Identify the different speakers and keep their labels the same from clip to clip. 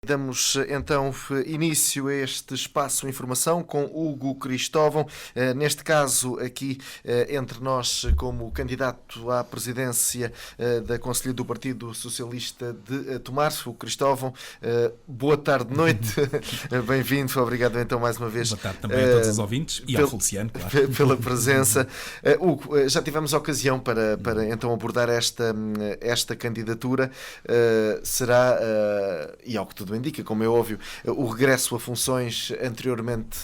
Speaker 1: Damos então início a este espaço Informação com Hugo Cristóvão, neste caso aqui entre nós como candidato à presidência da Conselhia do Partido Socialista de Tomar. O Cristóvão, boa tarde, noite, bem-vindo, obrigado então mais uma vez.
Speaker 2: Boa tarde também a todos os ouvintes e ao Feliciano, claro.
Speaker 1: Pela presença. Hugo, já tivemos ocasião para então abordar esta candidatura, será, e ao que tudo indica, como é óbvio, o regresso a funções anteriormente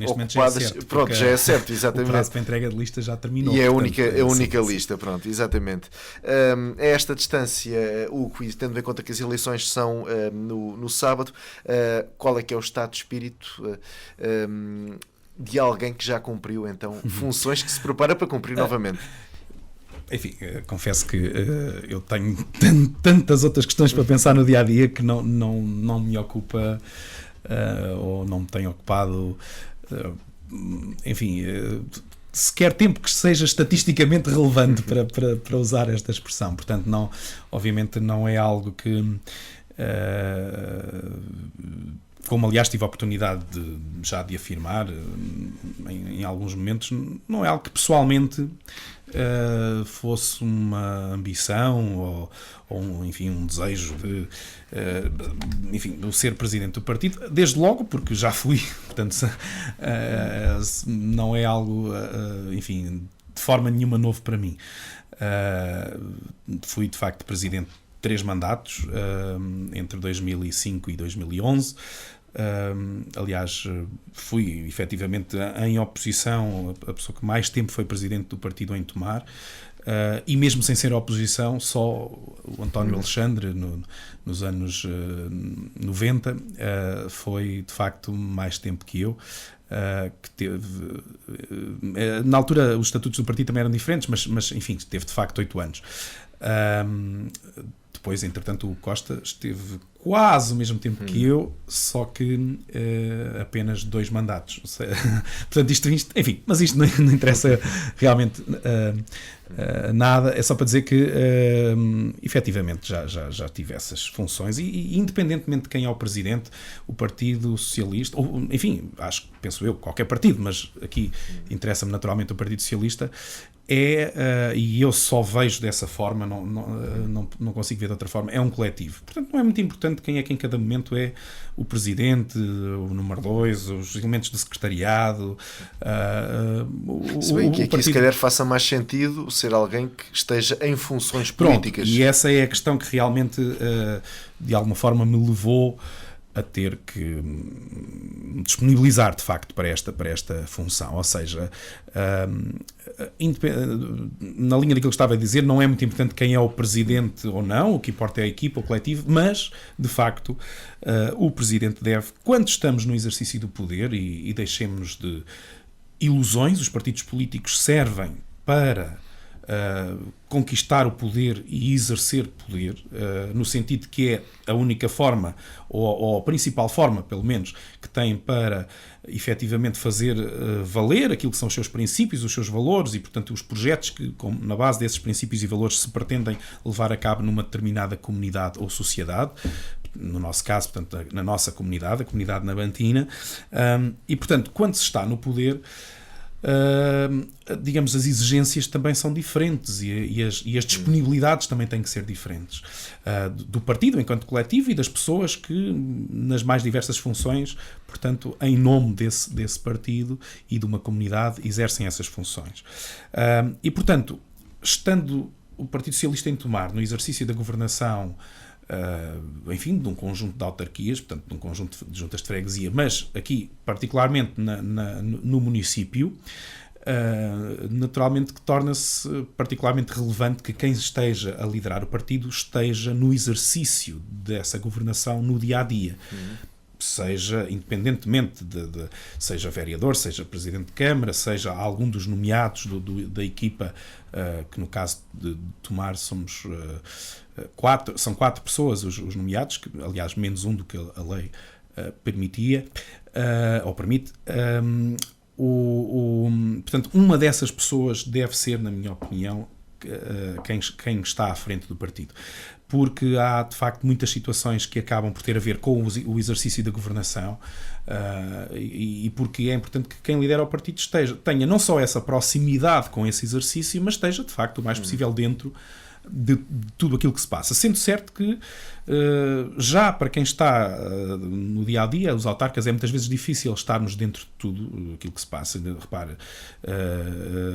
Speaker 1: ocupadas.
Speaker 2: Certo,
Speaker 1: já é certo, exatamente.
Speaker 2: O prazo para entrega de lista já terminou.
Speaker 1: E é
Speaker 2: portanto,
Speaker 1: a única
Speaker 2: sim.
Speaker 1: lista, pronto, exatamente. A esta distância, Hugo, e tendo em conta que as eleições são no sábado, qual é que é o estado de espírito de alguém que já cumpriu então funções, que se prepara para cumprir novamente?
Speaker 2: Enfim, confesso que eu tenho tantas outras questões para pensar no dia-a-dia que não me ocupa ou não me tem ocupado, sequer tempo que seja estatisticamente relevante para usar esta expressão. Portanto, obviamente não é algo que... como aliás tive a oportunidade de afirmar em alguns momentos, não é algo que pessoalmente fosse uma ambição ou enfim, um desejo de ser presidente do partido, desde logo porque já fui, portanto não é algo enfim, de forma nenhuma novo para mim. Fui de facto presidente 3 mandatos, entre 2005 e 2011. Aliás, fui efetivamente em oposição, a pessoa que mais tempo foi presidente do partido em Tomar, e mesmo sem ser oposição, só o António Alexandre, nos anos 90, foi de facto mais tempo que eu. Que teve, na altura os estatutos do partido também eram diferentes, mas enfim, teve de facto 8 anos. Depois, entretanto, o Costa esteve quase o mesmo tempo que eu, só que apenas 2 mandatos. Portanto, isto, enfim, mas isto não interessa realmente nada. É só para dizer que, efetivamente, já tive essas funções e independentemente de quem é o presidente, o Partido Socialista, ou, enfim, penso eu, qualquer partido, mas aqui interessa-me naturalmente o Partido Socialista, e eu só vejo dessa forma, não consigo ver de outra forma, é um coletivo. Portanto, não é muito importante quem é que em cada momento é o presidente, o número 2, os elementos do secretariado.
Speaker 1: Se bem que aqui partido... se calhar faça mais sentido ser alguém que esteja em funções políticas.
Speaker 2: Pronto, e essa é a questão que realmente, de alguma forma, me levou a ter que me disponibilizar de facto para esta função. Ou seja, na linha daquilo que estava a dizer, não é muito importante quem é o presidente ou não, o que importa é a equipa, o coletivo, mas de facto o presidente deve, quando estamos no exercício do poder, e deixemos de ilusões, os partidos políticos servem para conquistar o poder e exercer poder, no sentido de que é a única forma, ou a principal forma, pelo menos, que têm para efetivamente fazer valer aquilo que são os seus princípios, os seus valores e, portanto, os projetos que, na base desses princípios e valores, se pretendem levar a cabo numa determinada comunidade ou sociedade. No nosso caso, portanto, na nossa comunidade, a comunidade nabantina, e, portanto, quando se está no poder, digamos, as exigências também são diferentes e as disponibilidades também têm que ser diferentes, do partido enquanto coletivo e das pessoas que nas mais diversas funções, portanto, em nome desse partido e de uma comunidade, exercem essas funções. E, portanto, estando o Partido Socialista em Tomar no exercício da governação, enfim, de um conjunto de autarquias, portanto, de um conjunto de juntas de freguesia, mas aqui, particularmente no município, naturalmente que torna-se particularmente relevante que quem esteja a liderar o partido esteja no exercício dessa governação no dia-a-dia. Seja, independentemente seja vereador, seja presidente de Câmara, seja algum dos nomeados da equipa, que no caso de Tomar somos... são 4 pessoas os nomeados, que, aliás, menos um do que a lei permitia, ou permite. Portanto, uma dessas pessoas deve ser, na minha opinião, quem está à frente do partido. Porque há, de facto, muitas situações que acabam por ter a ver com o exercício da governação, e porque é importante que quem lidera o partido tenha não só essa proximidade com esse exercício, mas esteja, de facto, o mais possível dentro de tudo aquilo que se passa. Sendo certo que já para quem está no dia-a-dia, os autarcas, é muitas vezes difícil estarmos dentro de tudo aquilo que se passa. Repare,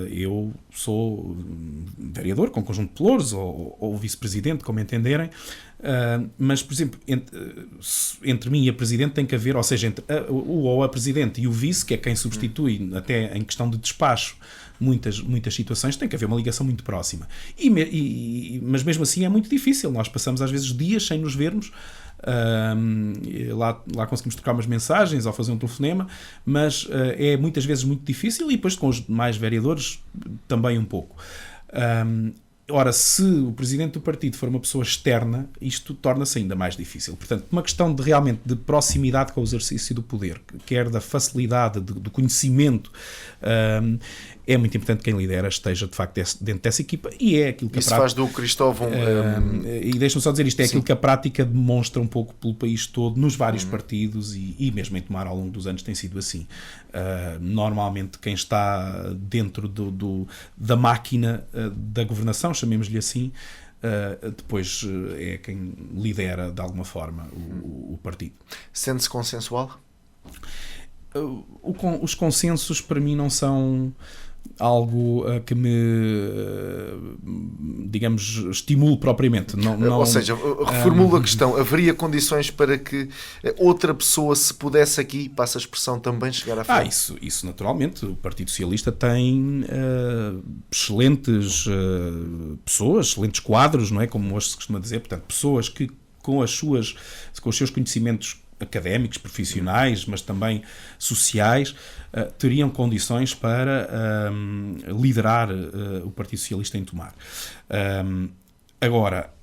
Speaker 2: eu sou vereador com conjunto de pelouros ou vice-presidente, como entenderem, mas, por exemplo, entre mim e a Presidente tem que haver, ou seja, entre a Presidente e o Vice, que é quem substitui, até em questão de despacho, muitas situações, tem que haver uma ligação muito próxima. Mas mesmo assim é muito difícil. Nós passamos às vezes dias sem nos vermos. Lá conseguimos trocar umas mensagens ou fazer um telefonema, mas é muitas vezes muito difícil, e depois com os demais vereadores também um pouco. Ora, se o presidente do partido for uma pessoa externa, isto torna-se ainda mais difícil. Portanto, uma questão realmente de proximidade com o exercício do poder, quer da facilidade, do conhecimento, é muito importante que quem lidera esteja, de facto, dentro dessa equipa, e é aquilo que
Speaker 1: isso faz do Cristóvão...
Speaker 2: E deixa-me só dizer isto, é aquilo que a prática demonstra um pouco pelo país todo, nos vários partidos, e mesmo em Tomar ao longo dos anos tem sido assim. Normalmente quem está dentro da máquina da governação, chamemos-lhe assim, depois é quem lidera de alguma forma o partido.
Speaker 1: Sente-se consensual?
Speaker 2: Os consensos para mim não são algo que me, digamos, estimule propriamente.
Speaker 1: Ou seja, reformulo a questão. Haveria condições para que outra pessoa se pudesse aqui, passa a expressão, também chegar à frente?
Speaker 2: Isso naturalmente. O Partido Socialista tem excelentes pessoas, excelentes quadros, não é? Como hoje se costuma dizer. Portanto, pessoas que com os seus conhecimentos académicos, profissionais, mas também sociais, teriam condições para liderar o Partido Socialista em Tomar. Agora,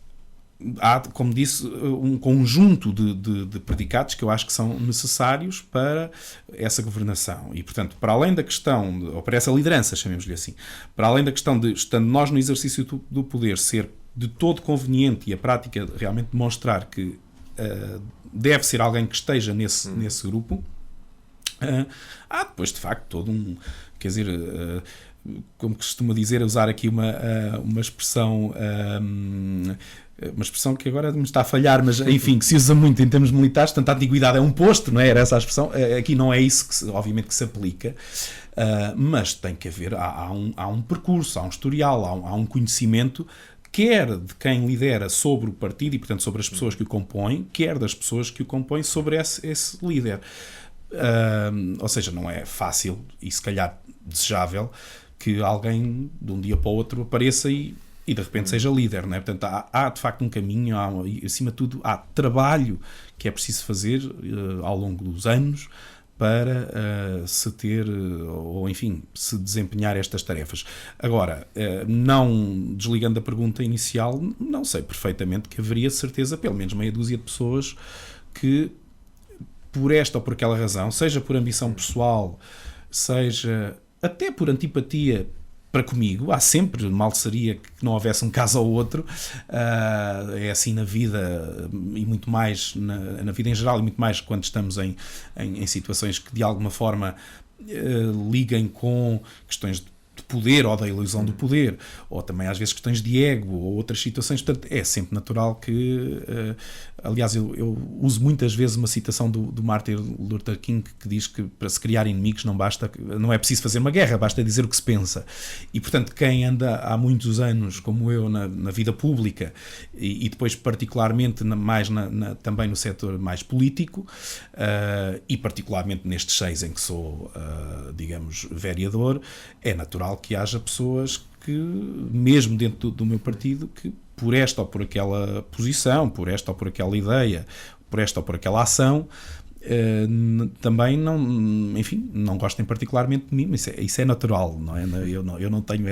Speaker 2: há, como disse, um conjunto de predicados que eu acho que são necessários para essa governação. E, portanto, para além da questão, ou para essa liderança, chamemos-lhe assim, para além da questão de, estando nós no exercício do poder, ser de todo conveniente e a prática realmente demonstrar que deve ser alguém que esteja nesse grupo. Há depois, de facto, todo um... Quer dizer, como costuma dizer, usar aqui uma expressão... uma expressão que agora me está a falhar, mas enfim, que se usa muito em termos militares. Portanto, a antiguidade é um posto, não é? Era essa a expressão. Aqui não é isso obviamente que se aplica, mas tem que haver, há um percurso, há um historial, há um conhecimento, quer de quem lidera sobre o partido e, portanto, sobre as pessoas que o compõem, quer das pessoas que o compõem sobre esse líder. Ou seja, não é fácil e, se calhar, desejável que alguém, de um dia para o outro, apareça e de repente seja líder, não é? Portanto, há de facto um caminho, e, acima de tudo, há trabalho que é preciso fazer ao longo dos anos para se ter, ou enfim, se desempenhar estas tarefas. Agora, não desligando da pergunta inicial, não sei perfeitamente que haveria certeza, pelo menos meia dúzia de pessoas que, por esta ou por aquela razão, seja por ambição pessoal, seja até por antipatia para comigo, há sempre, mal seria que não houvesse um caso ou outro, é assim na vida, e muito mais na vida em geral, e muito mais quando estamos em situações que de alguma forma liguem com questões de poder ou da ilusão do poder, ou também às vezes questões de ego ou outras situações. Portanto, é sempre natural que, aliás, eu uso muitas vezes uma citação do Martin Luther King, que diz que para se criar inimigos não é preciso fazer uma guerra, basta dizer o que se pensa. E, portanto, quem anda há muitos anos, como eu, na vida pública, e depois particularmente mais também no setor mais político, e particularmente nestes 6 em que sou, digamos, vereador, é natural que haja pessoas que, mesmo dentro do meu partido, que por esta ou por aquela posição, por esta ou por aquela ideia, por esta ou por aquela ação, também não gostem particularmente de mim. Isso é natural, não é? Eu não tenho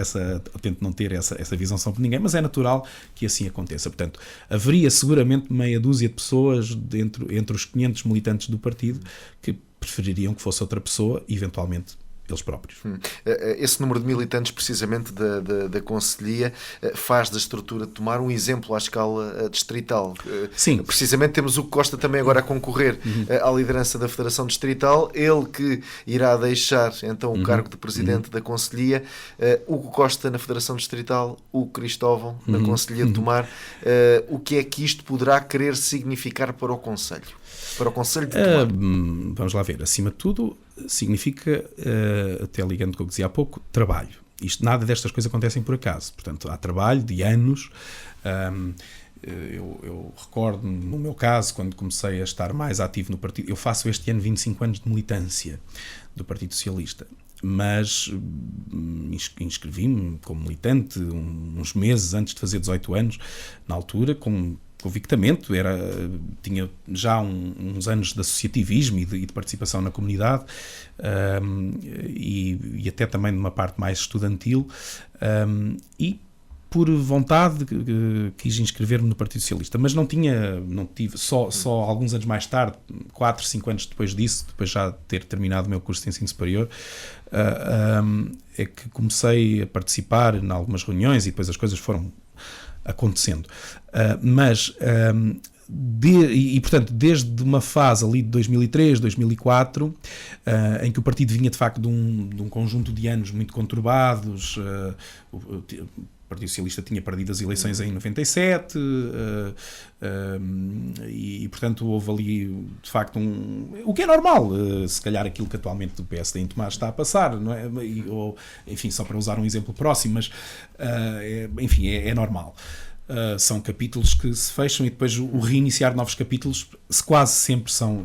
Speaker 2: tento não ter essa visão sobre ninguém, mas é natural que assim aconteça. Portanto, haveria seguramente meia dúzia de pessoas entre os 500 militantes do partido que prefeririam que fosse outra pessoa, eventualmente eles próprios.
Speaker 1: Esse número de militantes, precisamente, da Conselhia, faz da estrutura de Tomar um exemplo à escala distrital.
Speaker 2: Sim.
Speaker 1: Precisamente temos o Costa também agora a concorrer à liderança da Federação Distrital, ele que irá deixar então o cargo de Presidente da Conselhia, Hugo Costa na Federação Distrital, Hugo Cristóvão na Conselhia de Tomar. O que é que isto poderá querer significar para o Conselho? Para o Conselho de Tomar?
Speaker 2: Vamos lá ver. Acima de tudo, significa, até ligando com o que dizia há pouco, trabalho. Nada destas coisas acontecem por acaso. Portanto, há trabalho de anos. Eu recordo, no meu caso, quando comecei a estar mais ativo no partido, eu faço este ano 25 anos de militância do Partido Socialista, mas inscrevi-me como militante uns meses antes de fazer 18 anos, na altura, convictamente, tinha já uns anos de associativismo e de participação na comunidade, e até também de uma parte mais estudantil, e por vontade quis inscrever-me no Partido Socialista, mas não tive, só alguns anos mais tarde, 4, 5 anos depois disso, depois já ter terminado o meu curso de ensino superior, é que comecei a participar em algumas reuniões e depois as coisas foram acontecendo. Portanto, desde uma fase ali de 2003, 2004, em que o partido vinha de facto de um conjunto de anos muito conturbados, o Partido Socialista tinha perdido as eleições em 97, e portanto houve ali de facto o que é normal, se calhar aquilo que atualmente o PSD em Tomar está a passar, não é? Enfim, só para usar um exemplo próximo, mas enfim, é normal. São capítulos que se fecham e depois o reiniciar novos capítulos quase sempre são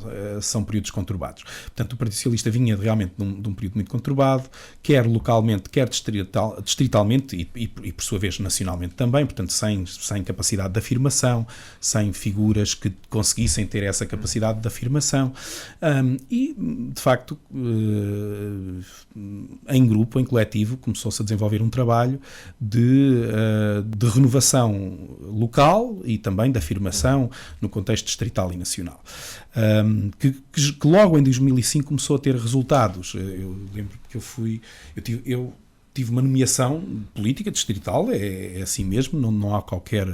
Speaker 2: períodos conturbados. Portanto, o Partido Socialista vinha realmente de um período muito conturbado, quer localmente, quer distritalmente e por sua vez nacionalmente também, portanto sem capacidade de afirmação, sem figuras que conseguissem ter essa capacidade de afirmação, e de facto em grupo, em coletivo, começou-se a desenvolver um trabalho de renovação local e também de afirmação no contexto distrital e nacional, que logo em 2005 começou a ter resultados. Eu lembro que eu tive uma nomeação política distrital, é assim mesmo, não há qualquer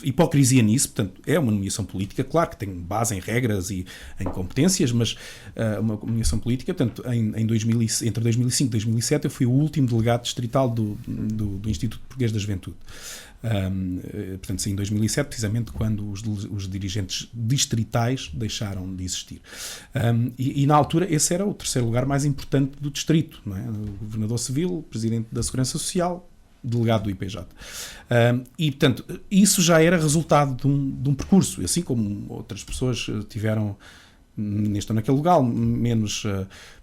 Speaker 2: hipocrisia nisso. Portanto, é uma nomeação política, claro que tem base em regras e em competências, mas uma nomeação política. Portanto, entre 2005 e 2007 eu fui o último delegado distrital do Instituto Português da Juventude. Portanto, em 2007, precisamente quando os dirigentes distritais deixaram de existir. E na altura esse era o terceiro lugar mais importante do distrito, não é? O governador civil, presidente da Segurança Social, delegado do IPJ. E, portanto, isso já era resultado de um percurso, assim como outras pessoas tiveram neste ou naquele lugar, menos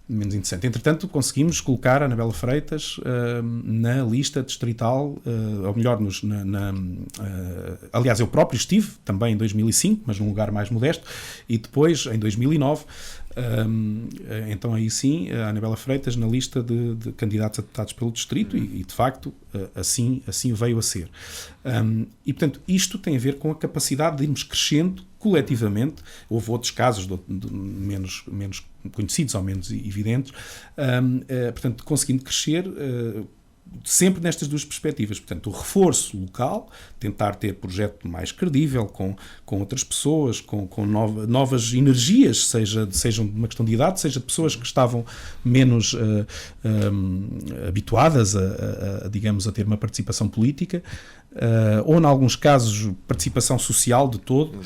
Speaker 2: interessante. Entretanto, conseguimos colocar a Anabela Freitas na lista distrital, ou melhor, aliás, eu próprio estive também em 2005, mas num lugar mais modesto, e depois, em 2009, então aí sim, a Anabela Freitas na lista de candidatos a deputados pelo distrito, e de facto assim veio a ser. E portanto isto tem a ver com a capacidade de irmos crescendo coletivamente. Houve outros casos menos conhecidos ou menos evidentes, portanto conseguindo crescer sempre nestas duas perspectivas. Portanto, o reforço local, tentar ter projeto mais credível, com outras pessoas, com novas energias, sejam de uma questão de idade, seja de pessoas que estavam menos habituadas digamos, a ter uma participação política, ou, em alguns casos, participação social de todo.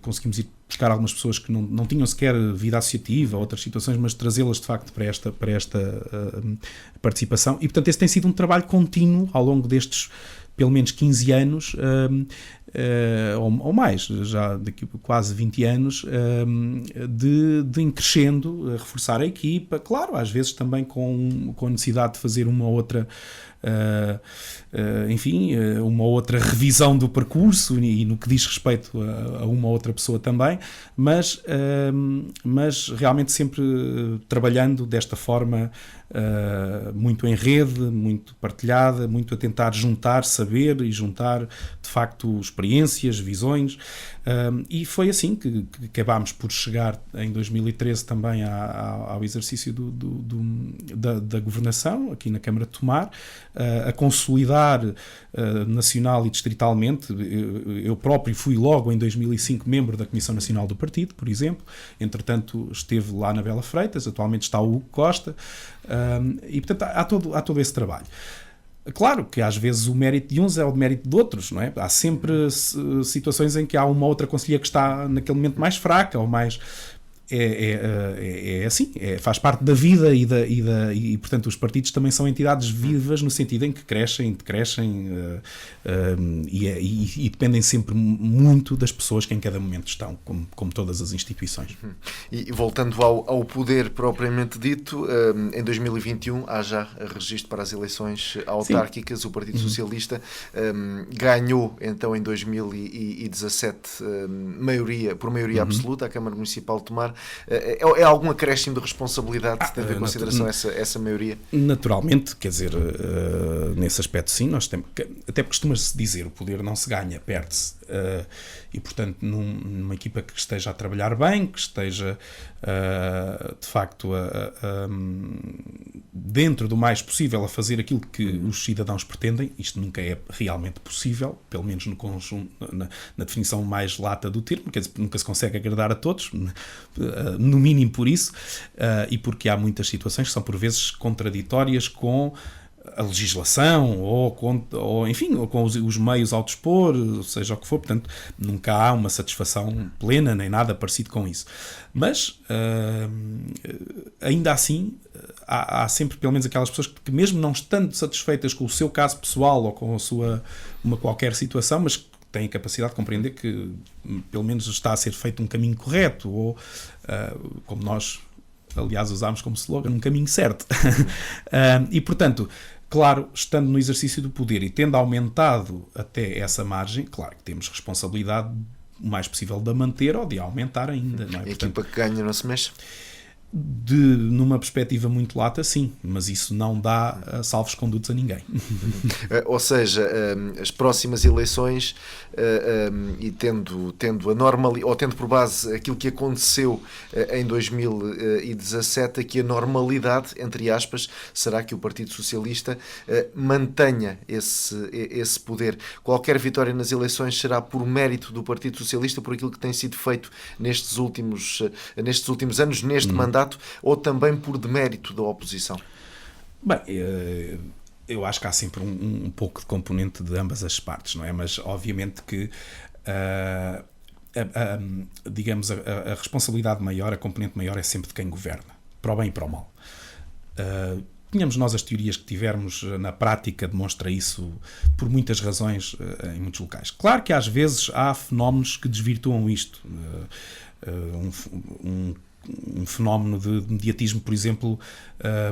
Speaker 2: Conseguimos ir buscar algumas pessoas que não tinham sequer vida associativa, outras situações, mas trazê-las de facto para esta participação. E portanto esse tem sido um trabalho contínuo ao longo destes pelo menos 15 anos, ou mais, já daqui quase 20 anos, de ir crescendo, a reforçar a equipa, claro, às vezes também com a necessidade de fazer uma outra uma outra revisão do percurso e no que diz respeito a uma outra pessoa também, mas realmente sempre trabalhando desta forma, muito em rede, muito partilhada, muito a tentar juntar saber e juntar de facto os experiências, visões, e foi assim que acabámos por chegar em 2013 também ao exercício da governação aqui na Câmara de Tomar, a consolidar nacional e distritalmente. Eu próprio fui logo em 2005 membro da Comissão Nacional do Partido, por exemplo. Entretanto esteve lá na Bela Freitas, atualmente está o Hugo Costa, e portanto há todo esse trabalho. Claro que às vezes o mérito de uns é o mérito de outros, não é? Há sempre situações em que há uma outra conselhia que está naquele momento mais fraca ou mais... É assim, faz parte da vida e portanto os partidos também são entidades vivas no sentido em que crescem e dependem sempre muito das pessoas que em cada momento estão, como todas as instituições.
Speaker 1: E voltando ao poder propriamente dito, em 2021 há já registro para as eleições autárquicas. Sim. O Partido Socialista ganhou então em 2017 por maioria absoluta a Câmara Municipal de Tomar. É algum acréscimo de responsabilidade tendo em consideração essa maioria?
Speaker 2: Naturalmente, quer dizer, nesse aspecto sim, nós temos, até costuma-se dizer, o poder não se ganha, perde-se, e portanto numa equipa que esteja a trabalhar bem, que esteja de facto dentro do mais possível a fazer aquilo que os cidadãos pretendem, isto nunca é realmente possível, pelo menos no conjunto, na definição mais lata do termo, quer dizer, nunca se consegue agradar a todos, no mínimo por isso, e porque há muitas situações que são por vezes contraditórias com a legislação ou com os meios ao dispor, seja o que for. Portanto, nunca há uma satisfação plena nem nada parecido com isso. Mas, ainda assim, há sempre pelo menos aquelas pessoas que mesmo não estando satisfeitas com o seu caso pessoal ou com uma qualquer situação, mas têm a capacidade de compreender que pelo menos está a ser feito um caminho correto ou, como nós aliás usámos como slogan, um caminho certo. E portanto, claro, estando no exercício do poder e tendo aumentado até essa margem, claro que temos responsabilidade o mais possível de a manter ou de a aumentar ainda. Não é?
Speaker 1: A equipa que ganha não se mexe?
Speaker 2: Numa perspectiva muito lata, sim, mas isso não dá salvos-condutos a ninguém.
Speaker 1: Ou seja, as próximas eleições, e tendo por base aquilo que aconteceu em 2017, aqui a normalidade, entre aspas, será que o Partido Socialista mantenha esse poder. Qualquer vitória nas eleições será por mérito do Partido Socialista, por aquilo que tem sido feito nestes últimos anos, neste mandato, ou também por demérito da oposição?
Speaker 2: Bem, eu acho que há sempre um pouco de componente de ambas as partes, não é? Mas obviamente que digamos a responsabilidade maior, a componente maior é sempre de quem governa, para o bem e para o mal. Tínhamos nós as teorias que tivermos, na prática demonstra isso por muitas razões em muitos locais. Claro que às vezes há fenómenos que desvirtuam isto. Um fenómeno de mediatismo, por exemplo,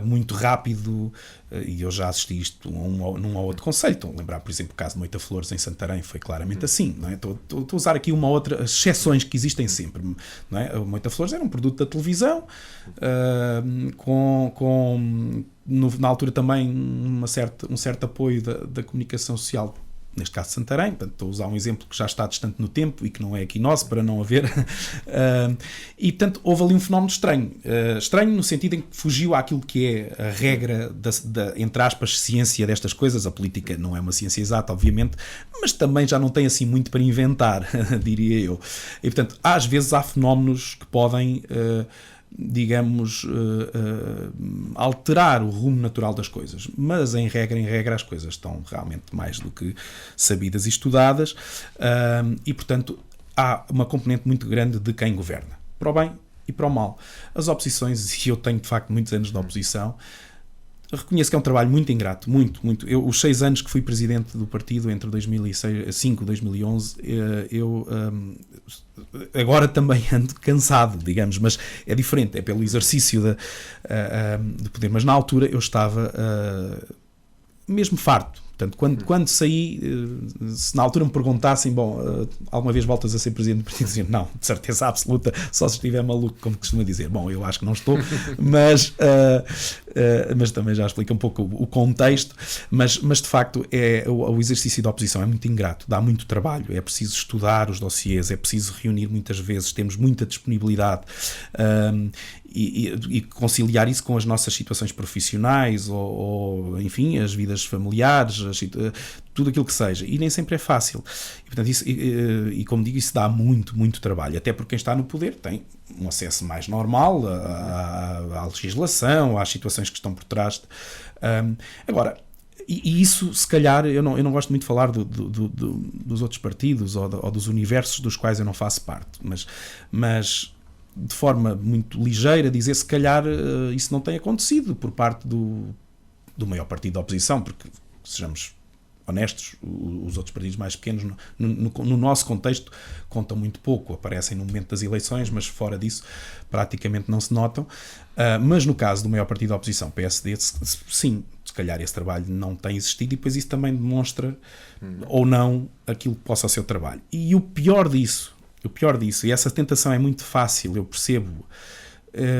Speaker 2: muito rápido, e eu já assisti isto num ou outro concelho. Estou a lembrar, por exemplo, o caso de Moita Flores em Santarém, foi claramente assim. Não é? Estou a usar aqui uma outra, as exceções que existem sempre. Não é? Moita Flores era um produto da televisão, na altura também um certo apoio da comunicação social, neste caso de Santarém. Portanto, estou a usar um exemplo que já está distante no tempo e que não é aqui nosso, para não haver. E, portanto, houve ali um fenómeno estranho. Estranho no sentido em que fugiu àquilo que é a regra entre aspas, ciência destas coisas. A política não é uma ciência exata, obviamente, mas também já não tem assim muito para inventar, diria eu. E, portanto, às vezes há fenómenos que podem... digamos, alterar o rumo natural das coisas, mas em regra as coisas estão realmente mais do que sabidas e estudadas, e portanto há uma componente muito grande de quem governa, para o bem e para o mal. As oposições, e eu tenho de facto muitos anos de oposição, reconheço que é um trabalho muito ingrato, muito. Os 6 anos que fui presidente do partido, entre 2005 e 2011, eu agora também ando cansado, digamos, mas é diferente, é pelo exercício de poder. Mas na altura eu estava mesmo farto. Portanto, quando saí, se na altura me perguntassem, alguma vez voltas a ser presidente do partido, dizia, não, de certeza absoluta, só se estiver maluco, como costuma dizer. Bom, eu acho que não estou, mas mas também já explica um pouco o contexto, mas de facto o exercício da oposição é muito ingrato, dá muito trabalho, é preciso estudar os dossiês, é preciso reunir muitas vezes, temos muita disponibilidade, e conciliar isso com as nossas situações profissionais ou enfim, as vidas familiares, tudo aquilo que seja, e nem sempre é fácil. E, portanto, isso, como digo, isso dá muito trabalho, até porque quem está no poder tem um acesso mais normal à legislação, às situações que estão por trás. Agora, e isso, se calhar, eu não gosto muito de falar dos outros partidos ou dos universos dos quais eu não faço parte, mas de forma muito ligeira dizer, se calhar isso não tem acontecido por parte do maior partido da oposição, porque, sejamos honestos, os outros partidos mais pequenos no nosso contexto contam muito pouco, aparecem no momento das eleições, mas fora disso praticamente não se notam. Mas no caso do maior partido da oposição, PSD, sim, se calhar esse trabalho não tem existido, e depois isso também demonstra ou não aquilo que possa ser o trabalho. E o pior disso, e essa tentação é muito fácil, eu percebo,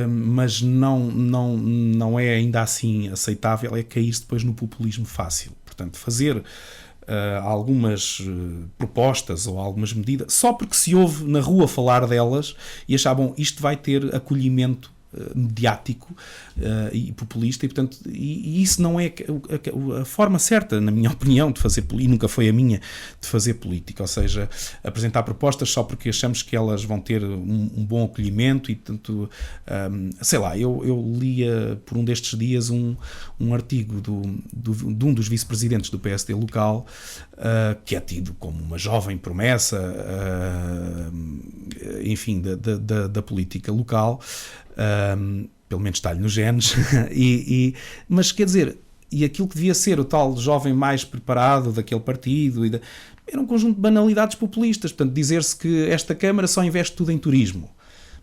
Speaker 2: mas não é ainda assim aceitável, é cair-se depois no populismo fácil. Portanto, fazer algumas propostas ou algumas medidas só porque se ouve na rua falar delas e achar, bom, isto vai ter acolhimento mediático e populista, e portanto e isso não é a forma certa, na minha opinião, de fazer, e nunca foi a minha, de fazer política, ou seja, apresentar propostas só porque achamos que elas vão ter um bom acolhimento. E portanto, sei lá, eu lia por um destes dias um artigo de um dos vice-presidentes do PSD local, que é tido como uma jovem promessa, enfim, da política local, pelo menos está-lhe nos genes, mas quer dizer, e aquilo que devia ser o tal jovem mais preparado daquele partido, era um conjunto de banalidades populistas. Portanto, dizer-se que esta Câmara só investe tudo em turismo.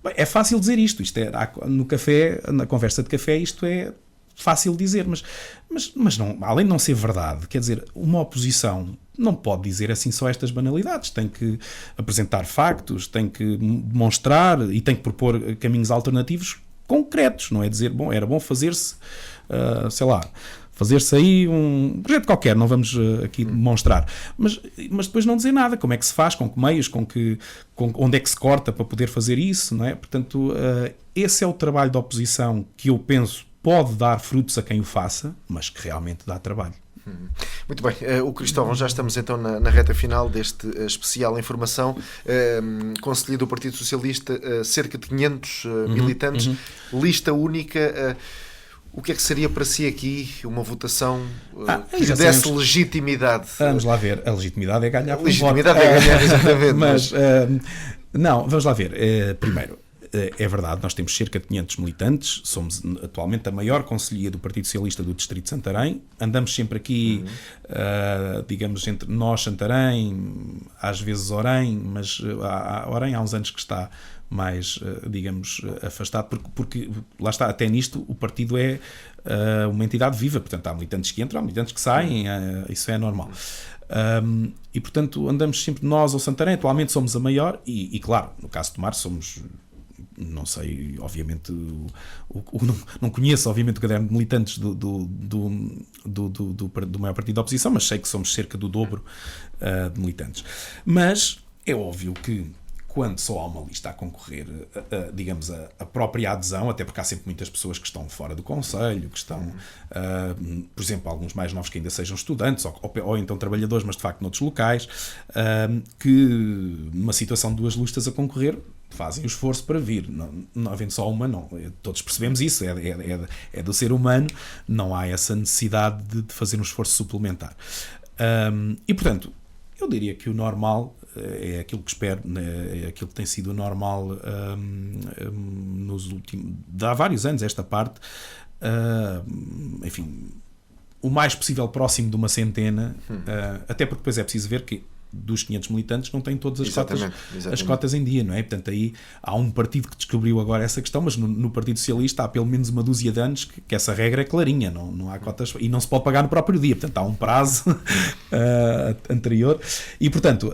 Speaker 2: Bem, é fácil dizer isto é, no café, na conversa de café, isto é fácil dizer, mas não, além de não ser verdade, quer dizer, uma oposição não pode dizer assim só estas banalidades, tem que apresentar factos, tem que demonstrar e tem que propor caminhos alternativos concretos, não é dizer, bom, era bom fazer-se, sei lá, fazer-se aí um projeto qualquer, não vamos aqui demonstrar, mas depois não dizer nada, como é que se faz, com que meios, onde é que se corta para poder fazer isso, não é? Portanto, esse é o trabalho da oposição que eu penso pode dar frutos a quem o faça, mas que realmente dá trabalho.
Speaker 1: Muito bem, o Cristóvão, já estamos então na reta final deste especial informação. Conselheiro do Partido Socialista, cerca de 500 militantes, lista única. O que é que seria para si aqui uma votação que lhe desse legitimidade?
Speaker 2: Vamos lá ver, a legitimidade é ganhar por
Speaker 1: legitimidade voto. É ganhar, exatamente.
Speaker 2: Mas não, vamos lá ver. Primeiro, é verdade, nós temos cerca de 500 militantes, somos atualmente a maior conselhia do Partido Socialista do Distrito de Santarém, andamos sempre aqui, digamos, entre nós, Santarém, às vezes Orem, mas Orem há uns anos que está mais, digamos, afastado, porque lá está, até nisto o partido é uma entidade viva, portanto há militantes que entram, há militantes que saem, isso é normal. E portanto andamos sempre nós ao Santarém, atualmente somos a maior e claro, no caso de Tomar somos, não sei, obviamente, não conheço, obviamente, o caderno de militantes do maior partido da oposição, mas sei que somos cerca do dobro de militantes. Mas é óbvio que quando só há uma lista a concorrer, digamos, a própria adesão, até porque há sempre muitas pessoas que estão fora do concelho, que estão, por exemplo, alguns mais novos que ainda sejam estudantes, ou então trabalhadores, mas de facto noutros locais, que numa situação de duas listas a concorrer, fazem o esforço para vir, não havendo só uma, não, todos percebemos isso, é do ser humano, não há essa necessidade de fazer um esforço suplementar. E portanto, eu diria que o normal é aquilo que espero, é aquilo que tem sido o normal nos últimos, há vários anos esta parte, enfim, o mais possível próximo de uma centena, até porque depois é preciso ver que dos 500 militantes não têm todas as cotas em dia, não é? Portanto, aí há um partido que descobriu agora essa questão, mas no Partido Socialista há pelo menos uma dúzia de anos que essa regra é clarinha, não há cotas e não se pode pagar no próprio dia, portanto há um prazo anterior e, portanto,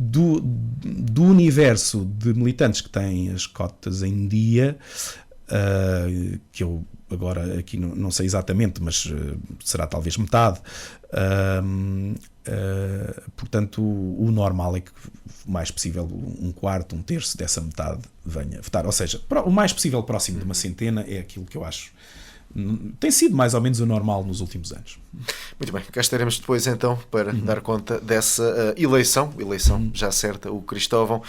Speaker 2: do universo de militantes que têm as cotas em dia, que eu agora aqui não sei exatamente, mas será talvez metade. Portanto, o normal é que o mais possível um quarto, um terço dessa metade venha votar. Ou seja, o mais possível próximo de uma centena é aquilo que eu acho tem sido mais ou menos o normal nos últimos anos.
Speaker 1: Muito bem, cá estaremos depois então para dar conta dessa eleição já certa, o Cristóvão.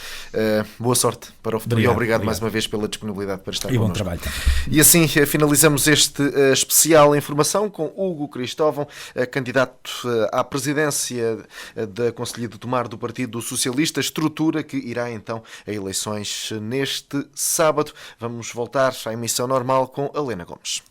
Speaker 1: Boa sorte para o futuro e obrigado mais uma vez pela disponibilidade para estar connosco.
Speaker 2: Bom trabalho também.
Speaker 1: E assim finalizamos este especial informação com Hugo Cristóvão, candidato à presidência da Conselhia de Tomar do Partido Socialista, estrutura que irá então a eleições neste sábado. Vamos voltar à emissão normal com a Helena Gomes.